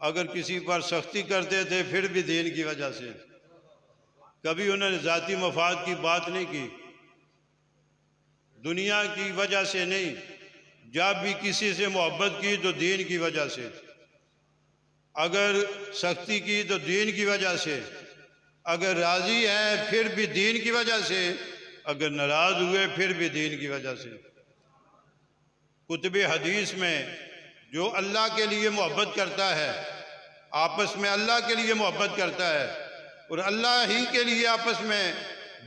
اگر کسی پر سختی کرتے تھے پھر بھی دین کی وجہ سے، کبھی انہوں نے ذاتی مفاد کی بات نہیں کی، دنیا کی وجہ سے نہیں، جب بھی کسی سے محبت کی تو دین کی وجہ سے، اگر سختی کی تو دین کی وجہ سے، اگر راضی ہیں پھر بھی دین کی وجہ سے، اگر ناراض ہوئے پھر بھی دین کی وجہ سے۔ کتب حدیث میں جو اللہ کے لیے محبت کرتا ہے، آپس میں اللہ کے لیے محبت کرتا ہے اور اللہ ہی کے لیے آپس میں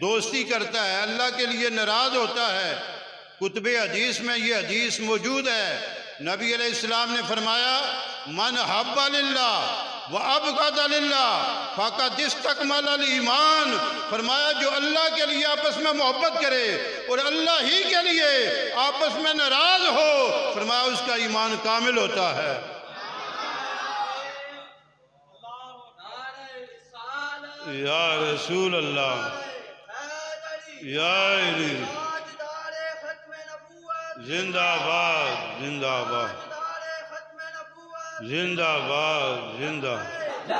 دوستی کرتا ہے، اللہ کے لیے ناراض ہوتا ہے، کتب حدیث میں یہ حدیث موجود ہے۔ نبی علیہ السلام نے فرمایا من حب للہ وابغض للہ فقد استکمل الایمان، فرمایا جو اللہ کے لیے آپس میں محبت کرے اور اللہ ہی کے لیے آپس میں ناراض ہو، فرمایا اس کا ایمان کامل ہوتا ہے۔ یا رسول اللہ، یا علی، زندہ باد زندہ باد زندہ باد زندہ،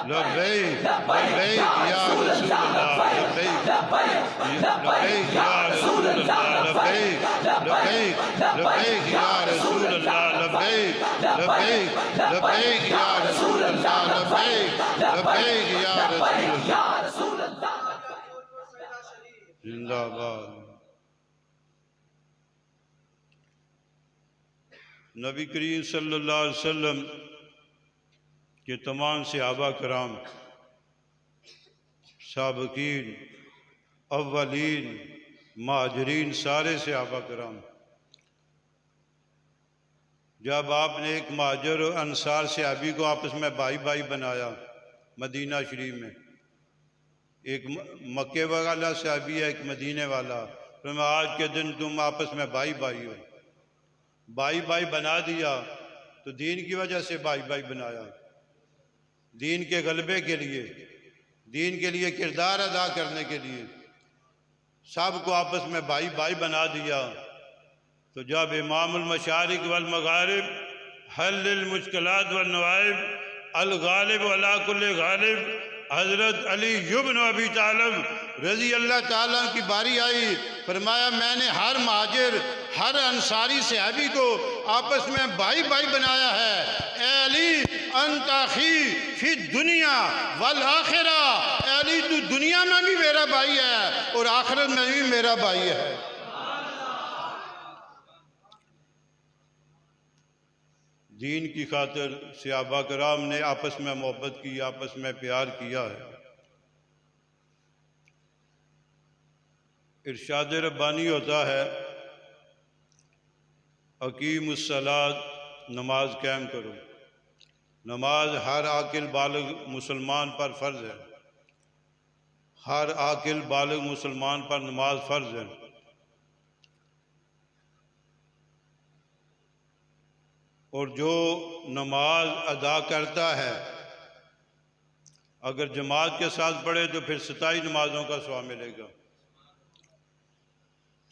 لبیک لبیک یا رسول اللہ، لبیک لبیک یا رسول اللہ، لبیک لبیک لبیک یا رسول اللہ، لبیک لبیک لبیک یا رسول اللہ، لبیک لبیک یا رسول اللہ، زندہ باد۔ نبی کریم صلی اللہ علیہ وسلم کہ تمام صحابہ کرام، سابقین، اولین، مہاجرین، سارے صحابہ کرام، جب آپ نے ایک مہاجر اور انصار صحابی کو آپس میں بھائی بھائی بنایا مدینہ شریف میں، ایک مکے والا صحابی ہے، ایک مدینے والا، فرمایا آج کے دن تم آپس میں بھائی بھائی ہو، بھائی بھائی بنا دیا تو دین کی وجہ سے بھائی بھائی بنایا، دین کے غلبے کے لیے، دین کے لیے کردار ادا کرنے کے لیے سب کو آپس میں بھائی بھائی بنا دیا۔ تو جب امام المشارق والمغارب حل المشکلات والنوائب الغالب علی کل غالب حضرت علی بن ابی طالب رضی اللہ تعالیٰ کی باری آئی، فرمایا میں نے ہر مہاجر، ہر انصاری صحابی کو آپس میں بھائی بھائی بنایا ہے۔ اے علی انت اخی فی الدنیا والآخرہ، اے علی تو دنیا میں بھی میرا بھائی ہے اور آخرت میں بھی میرا بھائی ہے۔ دین کی خاطر صحابہ کرام نے آپس میں محبت کی، آپس میں پیار کیا ہے۔ ارشاد ربانی ہوتا ہے اقیموا الصلاۃ، نماز قائم کرو۔ نماز ہر عاقل بالغ مسلمان پر فرض ہے، ہر عاقل بالغ مسلمان پر نماز فرض ہے۔ اور جو نماز ادا کرتا ہے اگر جماعت کے ساتھ پڑھے تو پھر 27 نمازوں کا ثواب ملے گا۔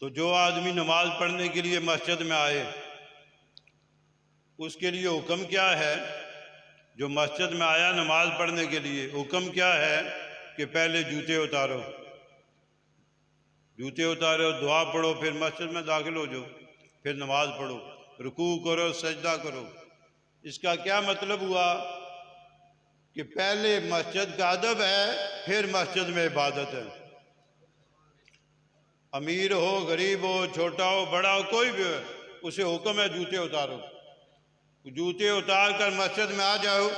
تو جو آدمی نماز پڑھنے کے لیے مسجد میں آئے اس کے لیے حکم کیا ہے؟ جو مسجد میں آیا نماز پڑھنے کے لیے حکم کیا ہے کہ پہلے جوتے اتارو، جوتے اتارو، دعا پڑھو، پھر مسجد میں داخل ہو جاؤ، پھر نماز پڑھو، رکوع کرو، سجدہ کرو۔ اس کا کیا مطلب ہوا کہ پہلے مسجد کا ادب ہے، پھر مسجد میں عبادت ہے۔ امیر ہو، غریب ہو، چھوٹا ہو، بڑا ہو، کوئی بھی ہو، اسے حکم ہے جوتے اتارو۔ جوتے اتار کر مسجد میں آ جاؤ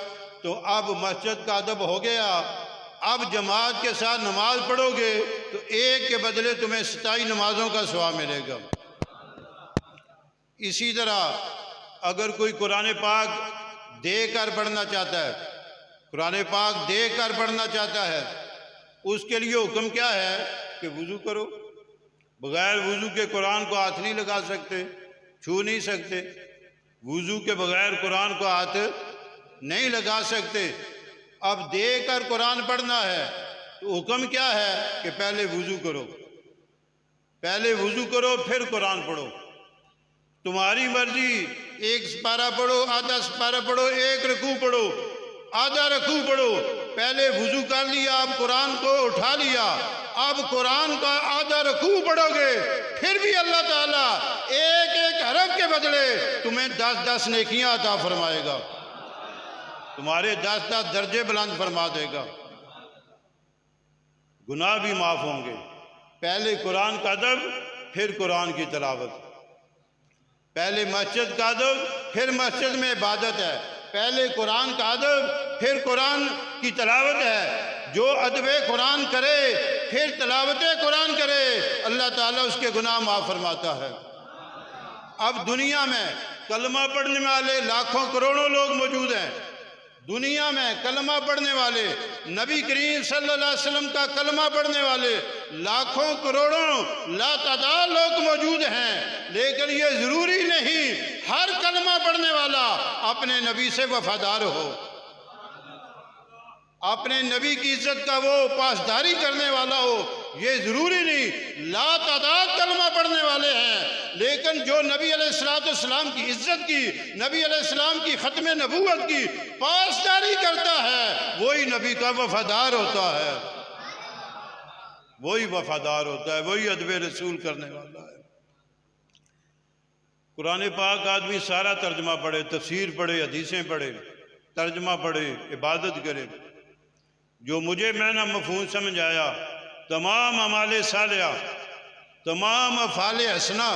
تو اب مسجد کا ادب ہو گیا۔ اب جماعت کے ساتھ نماز پڑھو گے تو ایک کے بدلے تمہیں 27 نمازوں کا ثواب ملے گا۔ اسی طرح اگر کوئی قرآن پاک دیکھ کر پڑھنا چاہتا ہے، قرآن پاک دیکھ کر پڑھنا چاہتا ہے، اس کے لیے حکم کیا ہے کہ وضو کرو۔ بغیر وضو کے قرآن کو ہاتھ نہیں لگا سکتے، چھو نہیں سکتے، وضو کے بغیر قرآن کو ہاتھ نہیں لگا سکتے۔ اب دیکھ کر قرآن پڑھنا ہے تو حکم کیا ہے کہ پہلے وضو کرو، پہلے وضو کرو پھر قرآن پڑھو۔ تمہاری مرضی، ایک سپارہ پڑھو، آدھا سپارہ پڑھو، ایک رکوع پڑھو، آدھا رکوع پڑھو، پہلے وضو کر لیا، اب قرآن کو اٹھا لیا، اب قرآن کا آدھا رکوع پڑھو گے، پھر بھی اللہ تعالیٰ ایک ایک حرف کے بدلے تمہیں 10 نیکیاں عطا فرمائے گا، تمہارے 10 درجے بلند فرما دے گا، گناہ بھی معاف ہوں گے۔ پہلے قرآن کا ادب، پھر قرآن کی تلاوت، پہلے مسجد کا ادب، پھر مسجد میں عبادت ہے، پہلے قرآن کا ادب، پھر قرآن کی تلاوت ہے۔ جو ادب قرآن کرے پھر تلاوت قرآن کرے، اللہ تعالیٰ اس کے گناہ معاف فرماتا ہے۔ اب دنیا میں کلمہ پڑھنے والے لاکھوں کروڑوں لوگ موجود ہیں، دنیا میں کلمہ پڑھنے والے، نبی کریم صلی اللہ علیہ وسلم کا کلمہ پڑھنے والے لاکھوں کروڑوں لا تعداد لوگ موجود ہیں، لیکن یہ ضروری نہیں ہر کلمہ پڑھنے والا اپنے نبی سے وفادار ہو، اپنے نبی کی عزت کا وہ پاسداری کرنے والا ہو، یہ ضروری نہیں۔ لا تعداد کلمہ پڑھنے والے ہیں، لیکن جو نبی علیہ السلام کی عزت کی، نبی علیہ السلام کی ختم نبوت کی پاسداری کرتا ہے، وہی نبی کا وفادار ہوتا ہے، وہی وفادار ہوتا ہے، وہی ادب رسول کرنے والا ہے۔ قرآن پاک آدمی سارا ترجمہ پڑھے، تفسیر پڑھے، حدیثیں پڑھے، ترجمہ پڑھے، عبادت کرے، جو مجھے معنی مفہوم سمجھ آیا، تمام اعمال صالحہ، تمام افعال حسنہ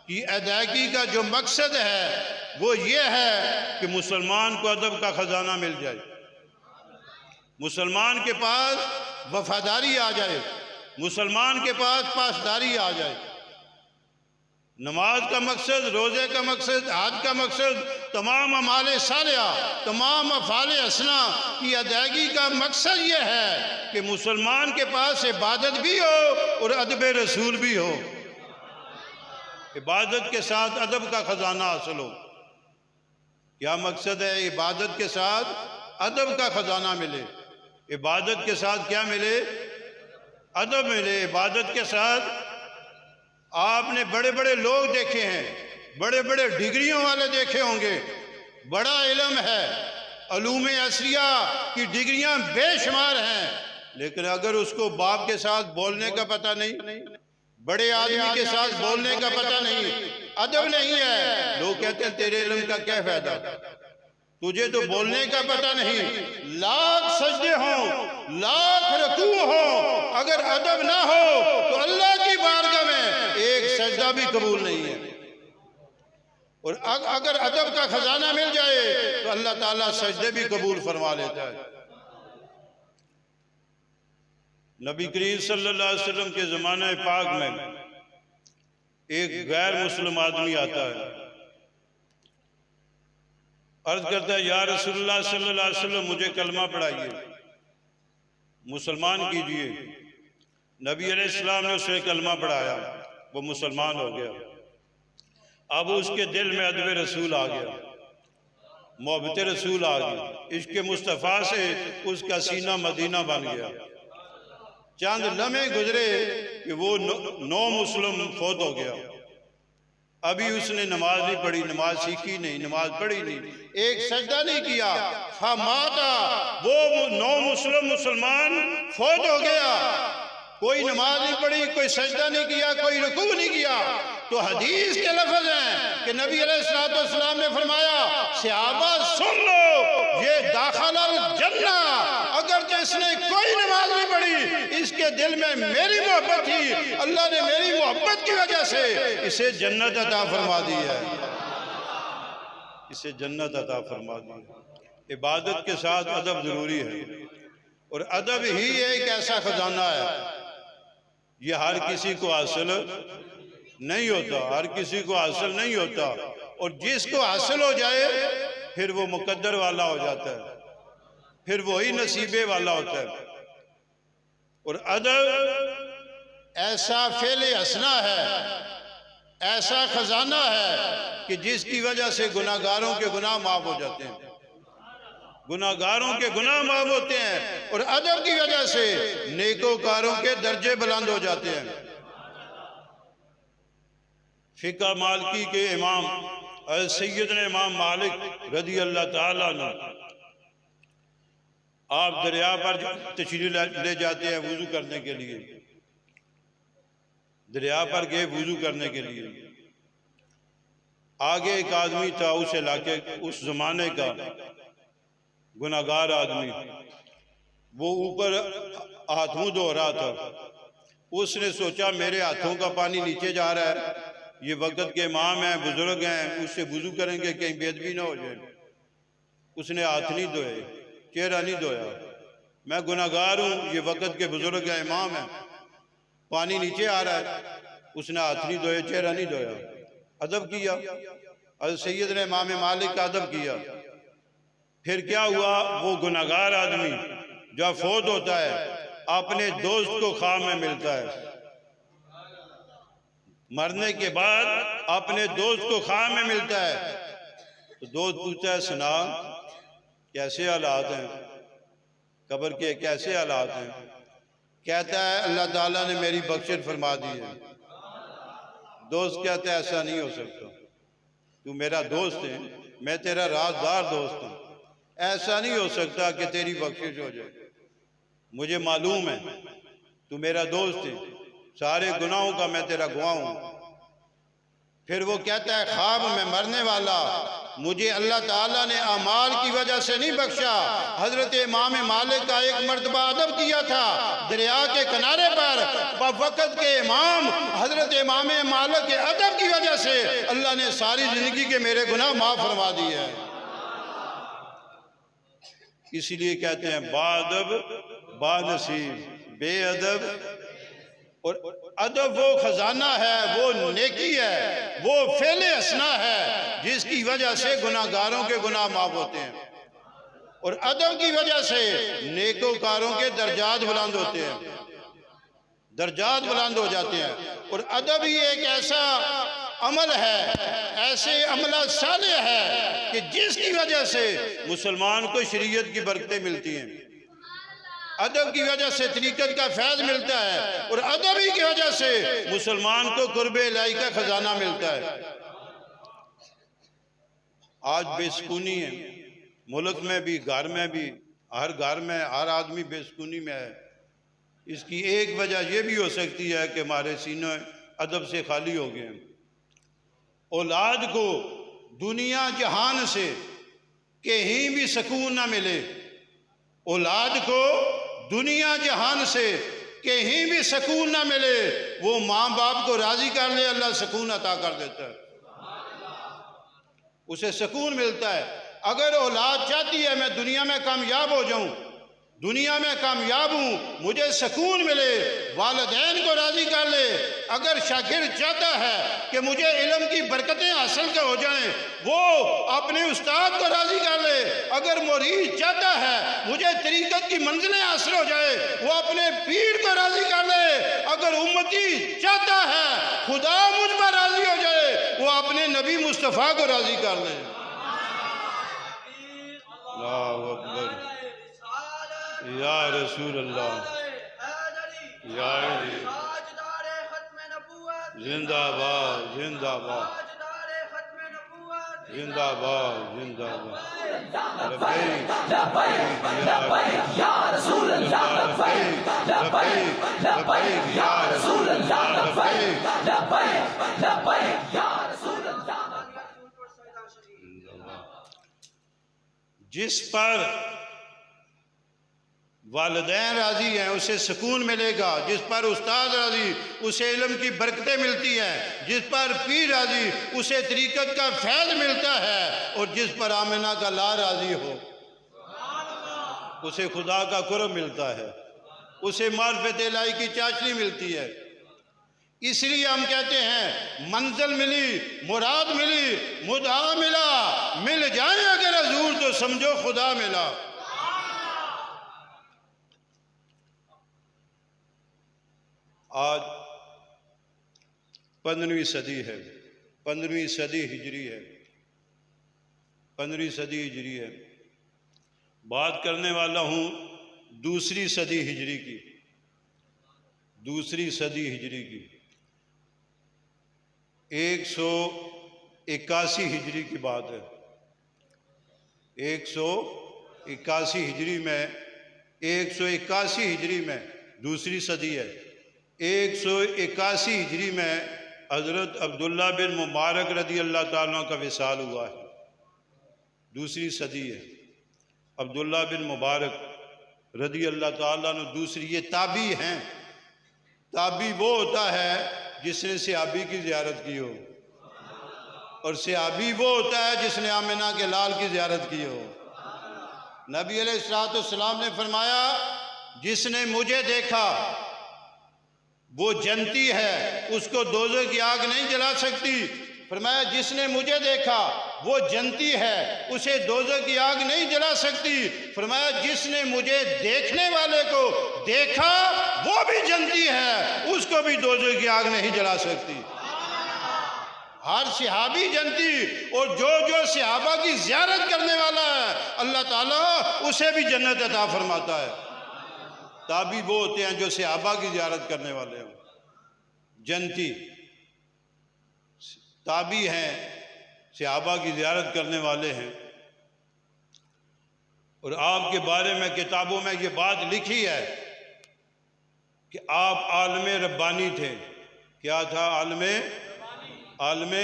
کی ادائیگی کا جو مقصد ہے وہ یہ ہے کہ مسلمان کو ادب کا خزانہ مل جائے، مسلمان کے پاس وفاداری آ جائے، مسلمان کے پاس پاسداری آ جائے۔ نماز کا مقصد، روزے کا مقصد، حج کا مقصد، تمام اعمال صالحہ، تمام افعال حسنہ کی ادائیگی کا مقصد یہ ہے کہ مسلمان کے پاس عبادت بھی ہو اور ادب رسول بھی ہو، عبادت کے ساتھ ادب کا خزانہ حاصل ہو۔ کیا مقصد ہے؟ عبادت کے ساتھ ادب کا خزانہ ملے، عبادت کے ساتھ کیا ملے؟ ادب ملے۔ عبادت کے ساتھ آپ نے بڑے بڑے لوگ دیکھے ہیں، بڑے بڑے ڈگریوں والے دیکھے ہوں گے، بڑا علم ہے، علوم عصریہ کی ڈگریاں بے شمار ہیں، لیکن اگر اس کو باپ کے ساتھ بولنے کا پتہ نہیں، بڑے آدمی کے ساتھ بولنے کا پتہ نہیں، ادب نہیں ہے، لوگ کہتے ہیں تیرے علم کا کیا فائدہ، تجھے تو بولنے کا پتہ نہیں۔ لاکھ سجدے ہوں، لاکھ رکوع ہوں، اگر ادب نہ ہو تو اللہ کی بارگاہ میں ایک سجدہ بھی قبول نہیں ہے، اور اگر ادب کا خزانہ مل جائے تو اللہ تعالیٰ سجدے بھی قبول فرما لیتا ہے۔ نبی کریم صلی اللہ علیہ وسلم کے زمانہ پاک میں ایک غیر مسلم آدمی آتا ہے، عرض کرتا ہے یا رسول اللہ صلی اللہ علیہ وسلم مجھے کلمہ پڑھائیے، مسلمان کیجئے۔ نبی علیہ السلام نے اسے کلمہ پڑھایا، وہ مسلمان ہو گیا۔ اب اس کے دل میں ادب رسول آ گیا، محبت رسول آ گئی، عشق مصطفیٰ سے اس کا سینہ مدینہ بن گیا۔ چند لمحے گزرے کہ وہ نو مسلم فوت ہو گیا، ابھی اس نے نماز نہیں پڑھی، نماز سیکھی نہیں، نماز پڑھی نہیں، ایک سجدہ نہیں کیا، فماتا، وہ نو مسلمان فوت ہو گیا، کوئی نماز نہیں پڑھی، کوئی سجدہ نہیں کیا، کوئی رکوع نہیں کیا۔ تو حدیث کے لفظ ہیں کہ نبی علیہ السلام نے فرمایا صحابہ سن لو یہ داخل الجنہ، اگرچہ اس نے کوئی نماز نہیں پڑھی، اس کے دل میں میری محبت تھی، اللہ نے میری محبت کی وجہ سے اسے جنت عطا فرما دی ہے، اسے جنت عطا فرما دی ہے۔ عبادت کے ساتھ ادب ضروری ہے، اور ادب ہی ایک ایسا خزانہ ہے، یہ ہر کسی کو حاصل نہیں ہوتا، ہر کسی کو حاصل نہیں ہوتا، اور جس کو حاصل ہو جائے پھر وہ مقدر والا ہو جاتا ہے، پھر وہی نصیبے والا ہوتا ہے۔ اور ادب ایسا فعل حسنہ ہے، ایسا خزانہ ہے کہ جس کی وجہ سے گناہگاروں کے گناہ معاف ہو جاتے ہیں، گناہگاروں کے گناہ معاف ہوتے ہیں، اور ادب کی وجہ سے نیکوکاروں کے درجے بلند ہو جاتے ہیں۔ فقہ مالکی کے امام سیدنا امام مالک رضی اللہ تعالیٰ عنہ آپ دریا پر تشریف لے جاتے ہیں وضو کرنے کے لیے، دریا پر گئے وضو کرنے کے لیے، آگے ایک آدمی تھا اس علاقے اس زمانے کا گناہگار آدمی، وہ اوپر ہاتھ منہ دھو رہا تھا۔ اس نے سوچا میرے ہاتھوں کا پانی نیچے جا رہا ہے، یہ وقت کے امام ہیں، بزرگ ہیں، اس سے وضو کریں گے کہیں بے ادبی نہ ہو جائے۔ اس نے ہاتھ نہیں دھوئے، چہرہ نہیں دھویا، میں گناہگار ہوں، یہ وقت کے بزرگ ہیں، امام ہیں، پانی نیچے آ رہا ہے۔ اس نے ہاتھ نہیں دھوئے، چہرہ نہیں دھویا، ادب کیا، حضرت سید نے امام مالک کا ادب کیا۔ پھر کیا ہوا، وہ گناہگار آدمی جب فوت ہوتا ہے اپنے دوست کو خواب میں ملتا ہے، مرنے کے بعد اپنے دوست کو خواب میں ملتا ہے، تو دوست پوچھتا ہے سنا کیسے حالات ہیں، قبر کے کیسے حالات ہیں؟ کہتا ہے اللہ تعالیٰ نے میری بخشش فرما دی ہے۔ دوست کہتا ہے ایسا نہیں ہو سکتا، تو میرا دوست ہے، میں تیرا رازدار دوست ہوں، ایسا نہیں ہو سکتا کہ تیری بخشش ہو جائے، مجھے معلوم ہے تو میرا دوست ہے، سارے گناہوں کا میں تیرا گواہ ہوں۔ پھر وہ کہتا ہے خواب میں مرنے والا، مجھے اللہ تعالیٰ نے اعمال کی وجہ سے نہیں بخشا۔ حضرت امام مالک کا ایک مرتبہ ادب کیا تھا دریا کے کنارے پر، وقت کے امام حضرت امام مالک کے ادب کی وجہ سے اللہ نے ساری زندگی کے میرے گناہ معاف فرما دیے ہیں۔ اسی لیے کہتے ہیں باادب بانصیب، بے ادب، اور ادب وہ خزانہ ہے، وہ نیکی ہے، وہ فعل حسنہ ہے جس کی وجہ سے گناہگاروں کے گناہ معاف ہوتے ہیں، اور ادب کی وجہ سے نیکوکاروں کے درجات بلند ہوتے ہیں، درجات بلند ہو جاتے ہیں۔ اور ادب ہی ایک ایسا عمل ہے، ایسے عملہ صالح ہے کہ جس کی وجہ سے مسلمان کو شریعت کی برکتیں ملتی ہیں، ادب کی وجہ سے طریقت کا فیض ملتا ہے، اور ادب ہی کی وجہ سے مسلمان کو قرب الہی کا خزانہ ملتا ہے۔ آج بے سکونی ہے ملک میں بھی، گھر میں بھی، ہر گھر میں ہر آدمی بے سکونی میں ہے۔ اس کی ایک وجہ یہ بھی ہو سکتی ہے کہ ہمارے سینے ادب سے خالی ہو گئے ہیں۔ اولاد کو دنیا جہان سے کہیں بھی سکون نہ ملے، اولاد کو دنیا جہان سے کہیں بھی سکون نہ ملے، وہ ماں باپ کو راضی کر لے اللہ سکون عطا کر دیتا ہے، اسے سکون ملتا ہے۔ اگر اولاد چاہتی ہے میں دنیا میں کامیاب ہو جاؤں، دنیا میں کامیاب ہوں، مجھے سکون ملے، والدین کو راضی کر لے۔ اگر شاگرد چاہتا ہے کہ مجھے علم کی برکتیں حاصل ہو جائیں، وہ اپنے استاد کو راضی کر لے۔ اگر مرید چاہتا ہے مجھے طریقت کی منزلیں حاصل ہو جائے، وہ اپنے پیر کو راضی کر لے۔ اگر امتی چاہتا ہے خدا مجھ پر راضی ہو جائے، وہ اپنے نبی مصطفیٰ کو راضی کر لے۔ اللہ اکبر، یا رسول اللہ، یا علی، زندہ باد، زندہ باد، زندہ باد، زندہ باد، لبیک لبیک یا رسول اللہ، لبیک لبیک لبیک یا رسول اللہ، لبیک لبیک لبیک یا رسول اللہ۔ جس پر والدین راضی ہیں اسے سکون ملے گا، جس پر استاد راضی اسے علم کی برکتیں ملتی ہیں، جس پر پیر راضی اسے طریقت کا فیض ملتا ہے، اور جس پر آمنہ کا لا راضی ہو اسے خدا کا قرب ملتا ہے، اسے معرفت الہی کی چاشنی ملتی ہے۔ اس لیے ہم کہتے ہیں منزل ملی، مراد ملی، مدعا ملا، مل جائیں اگر حضور تو سمجھو خدا ملا۔ آج 15ویں صدی ہے، 15ویں صدی ہجری ہے، 15ویں صدی ہجری ہے۔ بات کرنے والا ہوں دوسری صدی ہجری کی، دوسری صدی ہجری کی، 181 ہجری کی بات ہے۔ 181 ہجری میں 181 ہجری میں، دوسری صدی ہے، 181 ہجری میں حضرت عبداللہ بن مبارک رضی اللہ تعالیٰ عنہ کا وصال ہوا ہے، دوسری صدی ہے۔ عبداللہ بن مبارک رضی اللہ تعالیٰ عنہ دوسری، یہ تابعی ہیں۔ تابعی وہ ہوتا ہے جس نے صحابی کی زیارت کی ہو، اور صحابی وہ ہوتا ہے جس نے آمنہ کے لال کی زیارت کی ہو۔ نبی علیہ السلام نے فرمایا جس نے مجھے دیکھا وہ جنتی ہے، اس کو دوزخ کی آگ نہیں جلا سکتی۔ فرمایا جس نے مجھے دیکھا وہ جنتی ہے، اسے دوزخ کی آگ نہیں جلا سکتی۔ فرمایا جس نے مجھے دیکھنے والے کو دیکھا وہ بھی جنتی ہے، اس کو بھی دوزخ کی آگ نہیں جلا سکتی۔ ہر صحابی جنتی، اور جو صحابہ کی زیارت کرنے والا ہے اللہ تعالیٰ اسے بھی جنت عطا فرماتا ہے۔ تابعی وہ ہوتے ہیں جو صحابہ کی زیارت کرنے والے ہوں، جنتی تابعی ہیں، صحابہ کی زیارت کرنے والے ہیں۔ اور آپ کے بارے میں کتابوں میں یہ بات لکھی ہے کہ آپ عالم ربانی تھے۔ کیا تھا؟ عالم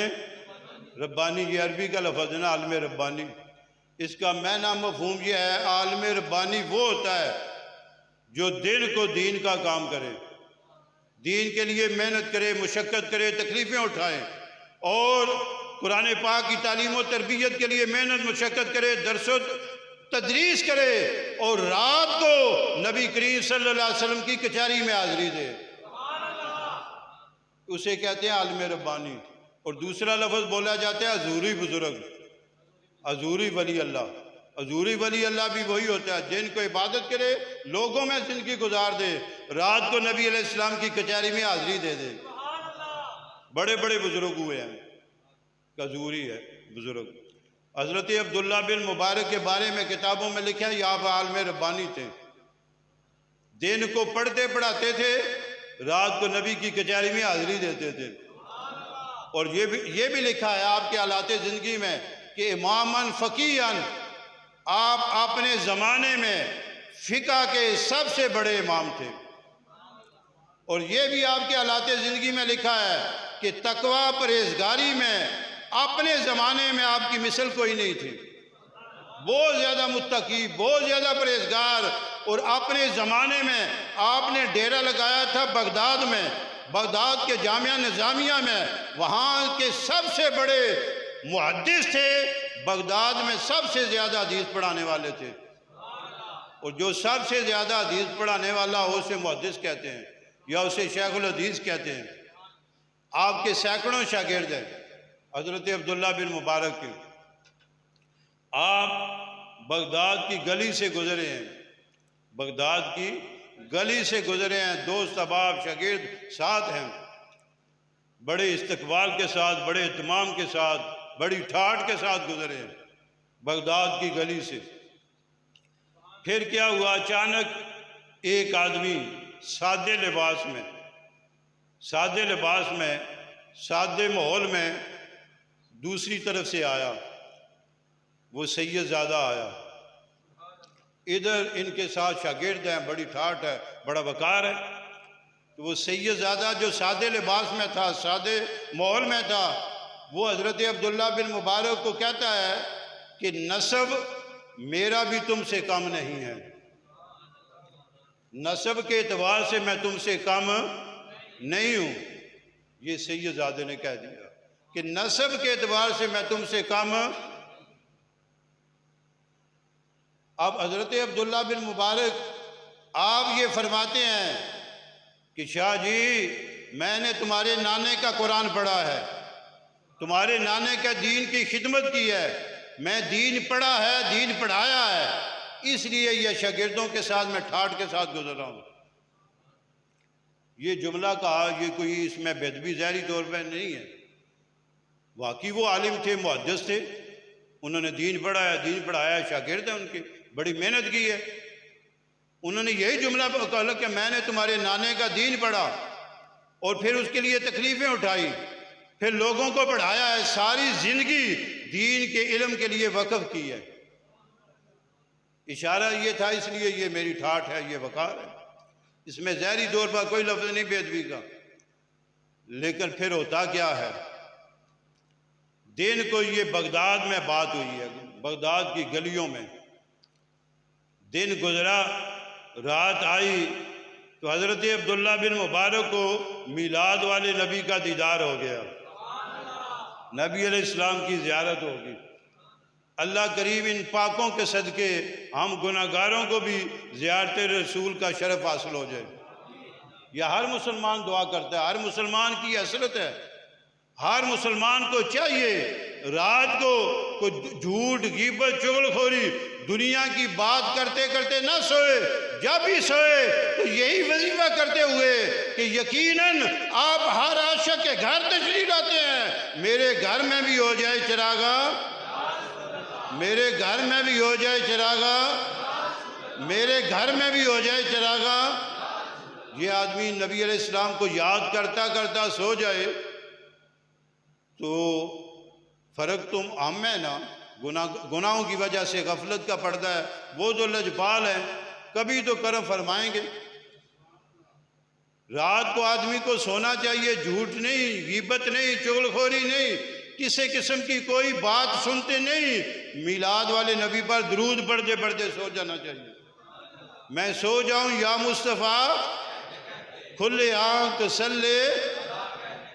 ربانی، یہ عربی کا لفظ ہے نا، عالم ربانی۔ اس کا معنی مفہوم یہ ہے، عالم ربانی وہ ہوتا ہے جو دل کو دین کا کام کرے، دین کے لیے محنت کرے، مشقت کرے، تکلیفیں اٹھائے، اور قرآن پاک کی تعلیم و تربیت کے لیے محنت مشقت کرے، درس و تدریس کرے، اور رات کو نبی کریم صلی اللہ علیہ وسلم کی کچہری میں حاضری دے، اسے کہتے ہیں عالم ربانی۔ اور دوسرا لفظ بولا جاتا ہے حضوری بزرگ، حضوری ولی اللہ۔ حضوری ولی اللہ بھی وہی ہوتا ہے جن کو عبادت کرے، لوگوں میں زندگی گزار دے، رات کو نبی علیہ السلام کی کچہری میں حاضری دے دے۔ بڑے بڑے بزرگ ہوئے ہیں، حضوری ہے بزرگ۔ حضرت عبداللہ بن مبارک کے بارے میں کتابوں میں لکھا ہے یہ آپ عالم ربانی تھے، دن کو پڑھتے پڑھاتے تھے، رات کو نبی کی کچہری میں حاضری دیتے تھے۔ اور یہ بھی لکھا ہے آپ کے حالات زندگی میں کہ اماماً فقیہاً، آپ اپنے زمانے میں فقہ کے سب سے بڑے امام تھے۔ اور یہ بھی آپ کے حالات زندگی میں لکھا ہے کہ تقوی پرہیزگاری میں اپنے زمانے میں آپ کی مثل کوئی نہیں تھی، بہت زیادہ متقی، بہت زیادہ پرہیزگار۔ اور اپنے زمانے میں آپ نے ڈیرہ لگایا تھا بغداد میں، بغداد کے جامعہ نظامیہ میں، وہاں کے سب سے بڑے محدث تھے، بغداد میں سب سے زیادہ حدیث پڑھانے والے تھے، اور جو سب سے زیادہ حدیث پڑھانے والا ہو اسے محدث کہتے ہیں یا اسے شیخ الحدیث کہتے ہیں۔ آپ کے سینکڑوں شاگرد ہیں حضرت عبداللہ بن مبارک کے۔ آپ بغداد کی گلی سے گزرے ہیں، بغداد کی گلی سے گزرے ہیں، دوست احباب شاگرد ساتھ ہیں، بڑے استقبال کے ساتھ، بڑے اہتمام کے ساتھ، بڑی ٹھاٹھ کے ساتھ گزرے ہیں بغداد کی گلی سے۔ پھر کیا ہوا؟ اچانک ایک آدمی سادے لباس میں، سادے ماحول میں دوسری طرف سے آیا، وہ سید زادہ آیا۔ ادھر ان کے ساتھ شاگرد ہیں، بڑی ٹھاٹھ ہے، بڑا وقار ہے، تو وہ سید زادہ جو سادے لباس میں تھا، سادے ماحول میں تھا، وہ حضرت عبداللہ بن مبارک کو کہتا ہے کہ نسب میرا بھی تم سے کم نہیں ہے، نسب کے اعتبار سے میں تم سے کم نہیں ہوں۔ یہ سید زادے نے کہہ دیا کہ نسب کے اعتبار سے میں تم سے کم۔ اب حضرت عبداللہ بن مبارک آپ یہ فرماتے ہیں کہ شاہ جی میں نے تمہارے نانے کا قرآن پڑھا ہے، تمہارے نانے کا دین کی خدمت کی ہے، میں دین پڑھا ہے، دین پڑھایا ہے، اس لیے یہ شاگردوں کے ساتھ میں ٹھاٹھ کے ساتھ گزر رہا ہوں۔ یہ جملہ کہا، یہ کوئی اس میں بےادبی ظاہری طور پہ نہیں ہے، واقعی وہ عالم تھے، محدث تھے، انہوں نے دین پڑھا ہے، دین پڑھایا ہے، شاگرد ہیں ان کے، بڑی محنت کی ہے۔ انہوں نے یہی جملہ کہا کہ میں نے تمہارے نانے کا دین پڑھا اور پھر اس کے لیے تکلیفیں اٹھائی، پھر لوگوں کو پڑھایا ہے، ساری زندگی دین کے علم کے لیے وقف کی ہے۔ اشارہ یہ تھا، اس لیے یہ میری ٹھاٹھ ہے، یہ وقار ہے، اس میں ظاہری طور پر کوئی لفظ نہیں بے ادبی کا۔ لیکن پھر ہوتا کیا ہے، دن کو یہ بغداد میں بات ہوئی ہے، بغداد کی گلیوں میں دن گزرا، رات آئی تو حضرت عبداللہ بن مبارک کو میلاد والے نبی کا دیدار ہو گیا، نبی علیہ السلام کی زیارت ہوگی۔ اللہ کریم ان پاکوں کے صدقے ہم گناہگاروں کو بھی زیارت رسول کا شرف حاصل ہو جائے۔ یہ ہر مسلمان دعا کرتا ہے، ہر مسلمان کی حسرت ہے، ہر مسلمان کو چاہیے رات کو کوئی جھوٹ، غیبت، چغل خوری، دنیا کی بات کرتے کرتے نہ سوئے، جب بھی سوئے تو یہی وظیفہ کرتے ہوئے کہ یقیناً آپ ہر عاشق کے گھر تشریف لاتے ہیں، میرے گھر میں بھی ہو جائے چراغا، میرے گھر میں بھی ہو جائے چراغا، میرے گھر میں بھی ہو جائے چراغا۔ یہ آدمی نبی علیہ السلام کو یاد کرتا کرتا سو جائے تو فرق تم ہم ہے نا، گناہوں کی وجہ سے غفلت کا پردہ ہے، وہ جو لجپال ہیں کبھی تو کرم فرمائیں گے۔ رات کو آدمی کو سونا چاہیے، جھوٹ نہیں، غیبت نہیں، چغل خوری نہیں، کسی قسم کی کوئی بات سنتے نہیں، میلاد والے نبی پر درود پڑھتے پڑھتے سو جانا چاہیے۔ میں سو جاؤں یا مصطفیٰ کھلے آنکھ سلے،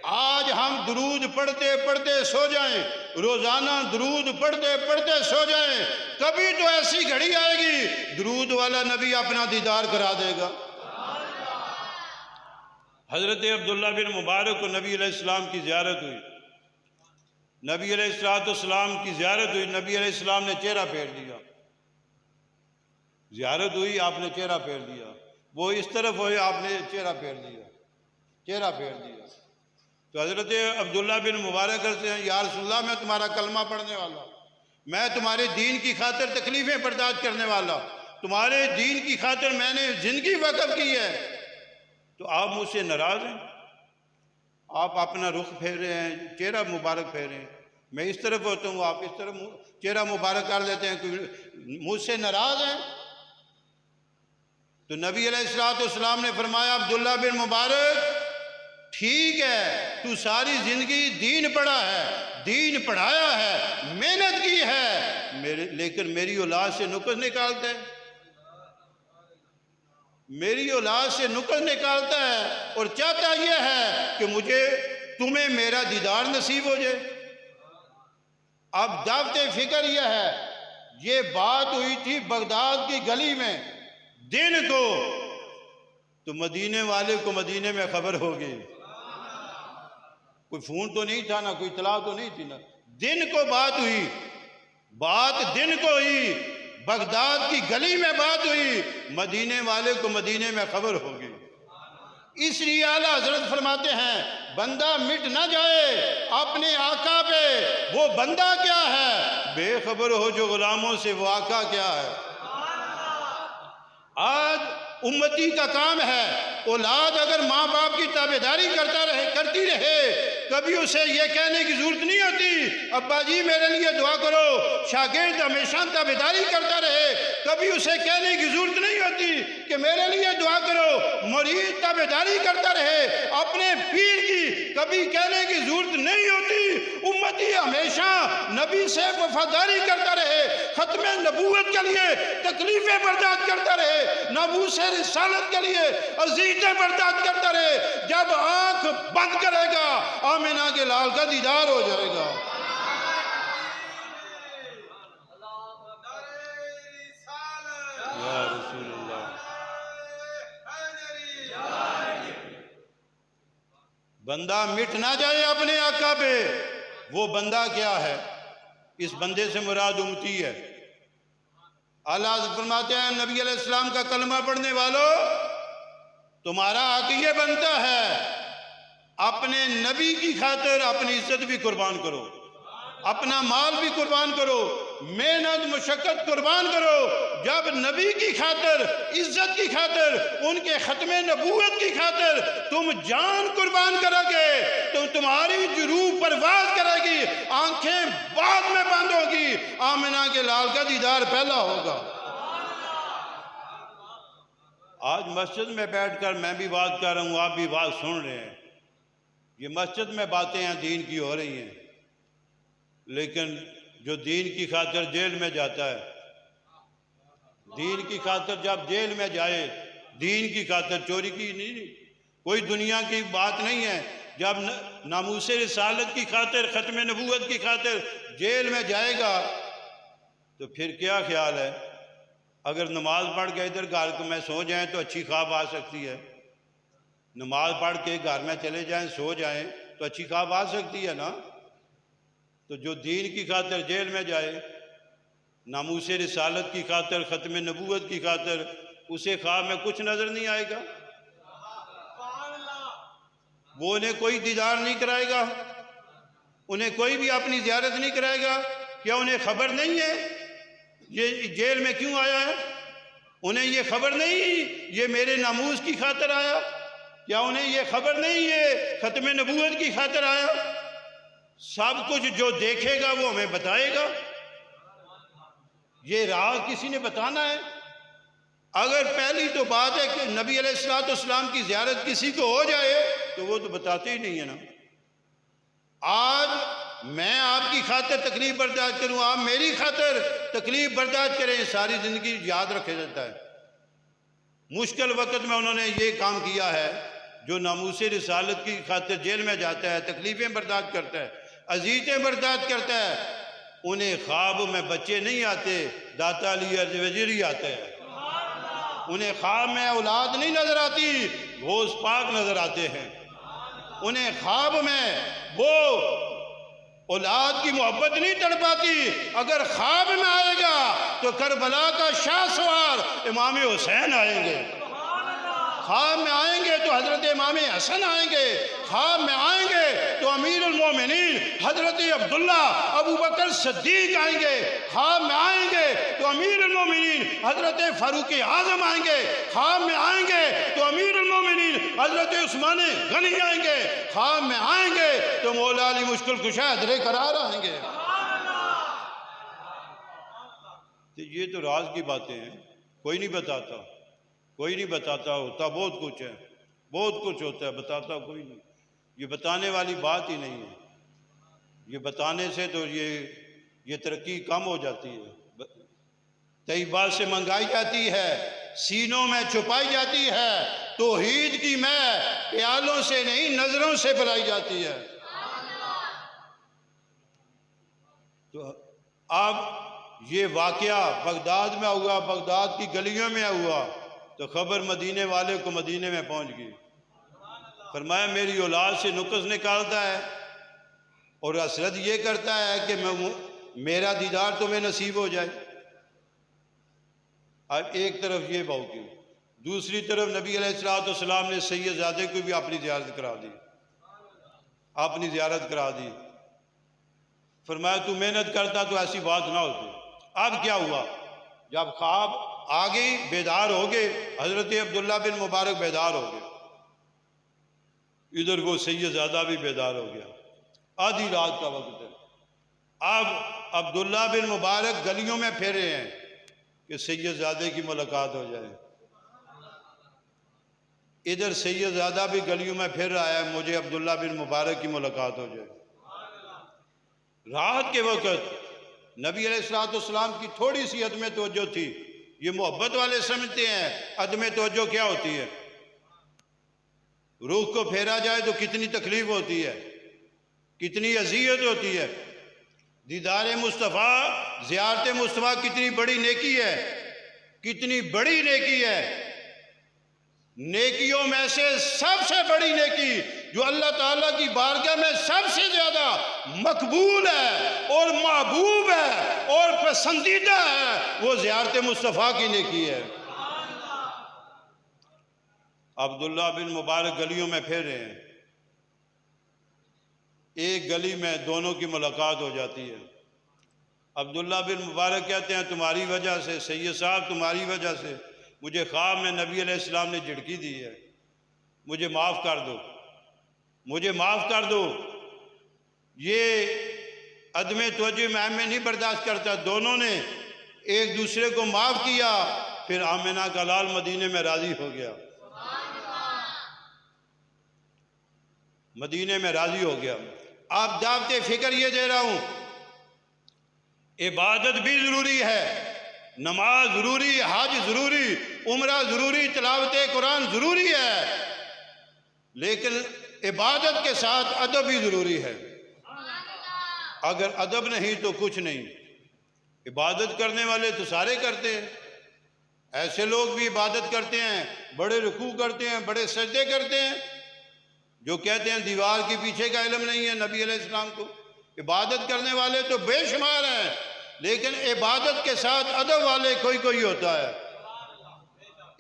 آج ہم درود پڑھتے پڑھتے سو جائیں، روزانہ درود پڑھتے پڑھتے سو جائیں، کبھی تو ایسی گھڑی آئے گی درود والا نبی اپنا دیدار کرا دے گا۔ حضرت عبداللہ بن مبارک کو نبی علیہ السلام کی زیارت ہوئی، نبی علیہ السلام کی زیارت ہوئی، نبی علیہ السلام نے چہرہ پھیر دیا، زیارت ہوئی آپ نے چہرہ پھیر دیا، وہ اس طرف ہوئے آپ نے چہرہ پھیر دیا، چہرہ پھیر دیا۔ تو حضرت عبداللہ بن مبارک کرتے ہیں، یا رسول اللہ میں تمہارا کلمہ پڑھنے والا، میں تمہارے دین کی خاطر تکلیفیں برداشت کرنے والا، تمہارے دین کی خاطر میں نے زندگی وقف کی ہے، تو آپ مجھ سے ناراض ہیں؟ آپ اپنا رخ پھیر رہے ہیں، چہرہ مبارک پھیر رہے ہیں، میں اس طرف ہوتا ہوں آپ اس طرف چہرہ مبارک کر لیتے ہیں، مجھ سے ناراض ہیں؟ تو نبی علیہ السلام نے فرمایا عبداللہ بن مبارک ٹھیک ہے، تو ساری زندگی دین پڑھا ہے، دین پڑھایا ہے، محنت کی ہے، لیکن میری اولاد سے نقص نکالتا ہے، میری اولاد سے نقص نکالتا ہے اور چاہتا یہ ہے کہ مجھے تمہیں میرا دیدار نصیب ہو جائے۔ اب دعوت فکر یہ ہے، یہ بات ہوئی تھی بغداد کی گلی میں دن کو، تو مدینے والے کو مدینے میں خبر ہوگی، کوئی فون تو نہیں تھا نا، کوئی اطلاع تو نہیں تھی نا، دن کو بات ہوئی، بات دن کو ہوئی، بغداد کی گلی میں بات ہوئی، مدینے والے کو مدینے میں خبر ہوگی۔ اس لیے اعلیٰ حضرت فرماتے ہیں بندہ مٹ نہ جائے اپنے آقا پہ، وہ بندہ کیا ہے، بے خبر ہو جو غلاموں سے وہ آقا کیا ہے۔ آج امتی کا کام ہے، اولاد اگر ماں باپ کی تابعداری کرتی رہے، کبھی اسے یہ کہنے کی ضرورت نہیں ہوتی ابا جی میرے لیے دعا کرو، شاگرد ہمیشہ تابعداری کرتا رہے، کبھی اسے کہنے کی ضرورت نہیں ہوتی کہ میرے لیے دعا کرو، مرید تابعداری کرتا رہے، اپنے پیر کی کبھی کہنے کی ضرورت نہیں ہوتی، امتی ہمیشہ نبی سے وفاداری کرتا رہے، ختم نبوت کے لیے تکلیفیں برداشت کرتا رہے، ناموس رسالت کے لیے اذیتیں برداشت کرتا رہے، جب آنکھ بند کرے گا آمنہ کے لال کا دیدار ہو جائے گا۔ یا رسول اللہ، بندہ مٹ نہ جائے اپنے آقا پہ، وہ بندہ کیا ہے، اس بندے سے مراد امتی ہے۔ اللہ فرماتے ہیں نبی علیہ السلام کا کلمہ پڑھنے والوں، تمہارا حق یہ بنتا ہے اپنے نبی کی خاطر اپنی عزت بھی قربان کرو، اپنا مال بھی قربان کرو، محنت مشقت قربان کرو، جب نبی کی خاطر، عزت کی خاطر، ان کے ختم نبوت کی خاطر تم جان قربان کرو گے تو تمہاری روح پرواز کرے گی، آنکھیں بعد میں بند ہوگی، آمنہ کے لال کا دیدار پہلا ہوگا۔ آج مسجد میں بیٹھ کر میں بھی بات کر رہا ہوں، آپ بھی بات سن رہے ہیں، یہ مسجد میں باتیں ہیں دین کی ہو رہی ہیں، لیکن جو دین کی خاطر جیل میں جاتا ہے، دین کی خاطر جب جیل میں جائے، دین کی خاطر، چوری کی نہیں، کوئی دنیا کی بات نہیں ہے، جب ناموس رسالت کی خاطر، ختم نبوت کی خاطر جیل میں جائے گا تو پھر کیا خیال ہے؟ اگر نماز پڑھ کے ادھر گھر میں سو جائیں تو اچھی خواب آ سکتی ہے، نماز پڑھ کے گھر میں چلے جائیں سو جائیں تو اچھی خواب آ سکتی ہے نا؟ تو جو دین کی خاطر جیل میں جائے، ناموس رسالت کی خاطر، ختم نبوت کی خاطر، اسے خواب میں کچھ نظر نہیں آئے گا، وہ انہیں کوئی دیدار نہیں کرائے گا، انہیں کوئی بھی اپنی زیارت نہیں کرائے گا، کیا انہیں خبر نہیں ہے یہ جیل میں کیوں آیا ہے؟ انہیں یہ خبر نہیں یہ میرے ناموس کی خاطر آیا؟ کیا انہیں یہ خبر نہیں یہ ختم نبوت کی خاطر آیا؟ سب کچھ جو دیکھے گا وہ ہمیں بتائے گا، یہ راز کسی نے بتانا ہے؟ اگر پہلی تو بات ہے کہ نبی علیہ السلام کی زیارت کسی کو ہو جائے تو وہ تو بتاتے ہی نہیں ہے نا۔ آج میں آپ کی خاطر تکلیف برداشت کروں، آپ میری خاطر تکلیف برداشت کریں، ساری زندگی یاد رکھا جاتا ہے۔ مشکل وقت میں انہوں نے یہ کام کیا ہے، جو ناموس رسالت کی خاطر جیل میں جاتا ہے، تکلیفیں برداشت کرتا ہے، اذیتیں برداشت کرتا ہے، انہیں خواب میں بچے نہیں آتے، داتا علی وزیری آتے ہیں، انہیں خواب میں اولاد نہیں نظر آتی، غوث پاک نظر آتے ہیں، انہیں خواب میں وہ اولاد کی محبت نہیں تڑپاتی، اگر خواب میں آئے گا تو کربلا کا شاہ سوار امام حسین آئیں گے، خواب میں آئیں گے تو حضرت امام حسن آئیں گے، خواب میں آئیں گے تو امیر المومنین حضرت عبداللہ ابو بکر صدیق آئیں گے، خواب میں آئیں گے تو امیر المومنین حضرت فاروق اعظم آئیں گے، خواب میں آئیں گے تو امیر المومنین حضرت عثمان غنی آئیں گے، خواب میں آئیں گے تو مولا علی مشکل کشا حیدر قرار آئیں گے۔ یہ تو راز کی باتیں ہیں، کوئی نہیں بتاتا، کوئی نہیں بتاتا، ہوتا بہت کچھ ہے، بہت کچھ ہوتا ہے، بتاتا کوئی نہیں، یہ بتانے والی بات ہی نہیں ہے، یہ بتانے سے تو یہ ترقی کم ہو جاتی ہے، طیبات سے منگائی جاتی ہے، سینوں میں چھپائی جاتی ہے، توحید کی میں پیالوں سے نہیں نظروں سے پلائی جاتی ہے۔ تو اب یہ واقعہ بغداد میں ہوا، بغداد کی گلیوں میں ہوا تو خبر مدینے والے کو مدینے میں پہنچ گئی، فرمایا میری اولاد سے نقص نکالتا ہے اور حسرت یہ کرتا ہے کہ میرا دیدار تمہیں نصیب ہو جائے۔ اب ایک طرف یہ بات کی، دوسری طرف نبی علیہ السلام نے سید زادے کو بھی اپنی زیارت کرا دی، اپنی زیارت کرا دی، فرمایا تو محنت کرتا تو ایسی بات نہ ہوتی۔ اب کیا ہوا؟ جب خواب آ گئی، بیدار ہو گئے، حضرت عبداللہ بن مبارک بیدار ہو گئے، ادھر کو سید زادہ بھی بیدار ہو گیا، آدھی رات کا وقت ہے، اب عبداللہ بن مبارک گلیوں میں پھیرے ہیں کہ سید زادے کی ملاقات ہو جائے، ادھر سید زادہ بھی گلیوں میں پھر رہا ہے مجھے عبداللہ بن مبارک کی ملاقات ہو جائے۔ رات کے وقت نبی علیہ السلام کی تھوڑی سی عدم توجہ تھی، یہ محبت والے سمجھتے ہیں عدم توجہ کیا ہوتی ہے، روح کو پھیرا جائے تو کتنی تکلیف ہوتی ہے، کتنی اذیت ہوتی ہے، دیدار مصطفیٰ، زیارت مصطفیٰ کتنی بڑی نیکی ہے، کتنی بڑی نیکی ہے، نیکیوں میں سے سب سے بڑی نیکی جو اللہ تعالیٰ کی بارگاہ میں سب سے زیادہ مقبول ہے اور محبوب ہے اور پسندیدہ ہے، وہ زیارت مصطفیٰ کی نیکی ہے۔ عبداللہ بن مبارک گلیوں میں پھر رہے ہیں، ایک گلی میں دونوں کی ملاقات ہو جاتی ہے، عبداللہ بن مبارک کہتے ہیں تمہاری وجہ سے سید صاحب، تمہاری وجہ سے مجھے خواب میں نبی علیہ السلام نے جھڑکی دی ہے، مجھے معاف کر دو، مجھے معاف کر دو۔ یہ عدم توجہ میں نہیں برداشت کرتا، دونوں نے ایک دوسرے کو معاف کیا، پھر آمنہ کا لال مدینے میں راضی ہو گیا، مدینے میں راضی ہو گیا۔ آپ دعوت فکر یہ دے رہا ہوں، عبادت بھی ضروری ہے، نماز ضروری، حج ضروری، عمرہ ضروری، تلاوت قرآن ضروری ہے، لیکن عبادت کے ساتھ ادب بھی ضروری ہے۔ اگر ادب نہیں تو کچھ نہیں۔ عبادت کرنے والے تو سارے کرتے ہیں، ایسے لوگ بھی عبادت کرتے ہیں، بڑے رکوع کرتے ہیں، بڑے سجدے کرتے ہیں، جو کہتے ہیں دیوار کے پیچھے کا علم نہیں ہے نبی علیہ السلام کو۔ عبادت کرنے والے تو بے شمار ہیں، لیکن عبادت کے ساتھ ادب والے کوئی کوئی ہوتا ہے۔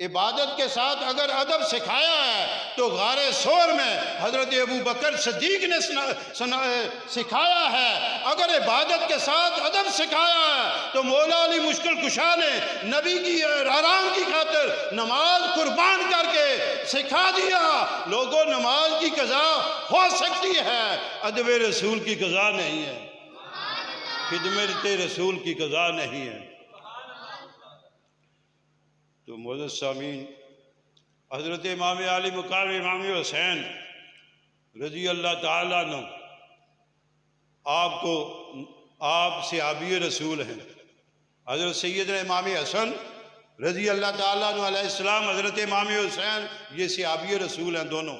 عبادت کے ساتھ اگر ادب سکھایا ہے تو غار ثور میں حضرت ابو بکر صدیق نے سکھایا ہے، اگر عبادت کے ساتھ ادب سکھایا ہے تو مولا علی مشکل کشا نے نبی کی آرام کی خاطر نماز قربان کر کے سکھا دیا۔ لوگوں، نماز کی قضا ہو سکتی ہے، ادب رسول کی قضا نہیں ہے، خدمت رسول کی قضا نہیں ہے۔ تو معزز سامعین، حضرت امام علی مقام امام حسین رضی اللہ تعالیٰ عنہ آپ صحابی رسول ہیں۔ حضرت سیدنا امام حسن رضی اللہ تعالیٰ عنہ علیہ السلام، حضرت امام حسین، یہ صحابی رسول ہیں دونوں۔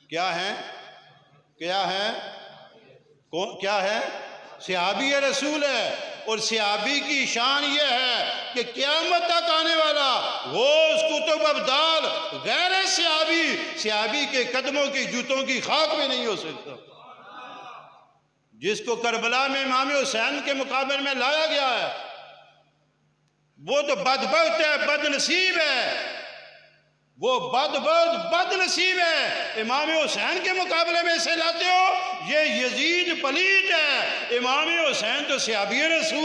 کیا ہیں؟ کیا ہیں؟ کیا ہے؟ صحابی رسول ہے۔ اور صحابی کی شان یہ ہے کہ قیامت تک آنے والا غوث قطب ابدال غیر صحابی کے قدموں کی جوتوں کی خاک میں نہیں ہو سکتا۔ جس کو کربلا میں امام حسین کے مقابلے میں لایا گیا ہے وہ تو بدبخت ہے، بد نصیب ہے، وہ بد نصیب ہے۔ امام حسین کے مقابلے میں اسے لاتے ہو، یہ یزید پلید ہے۔ امام حسین تو صحابی رسول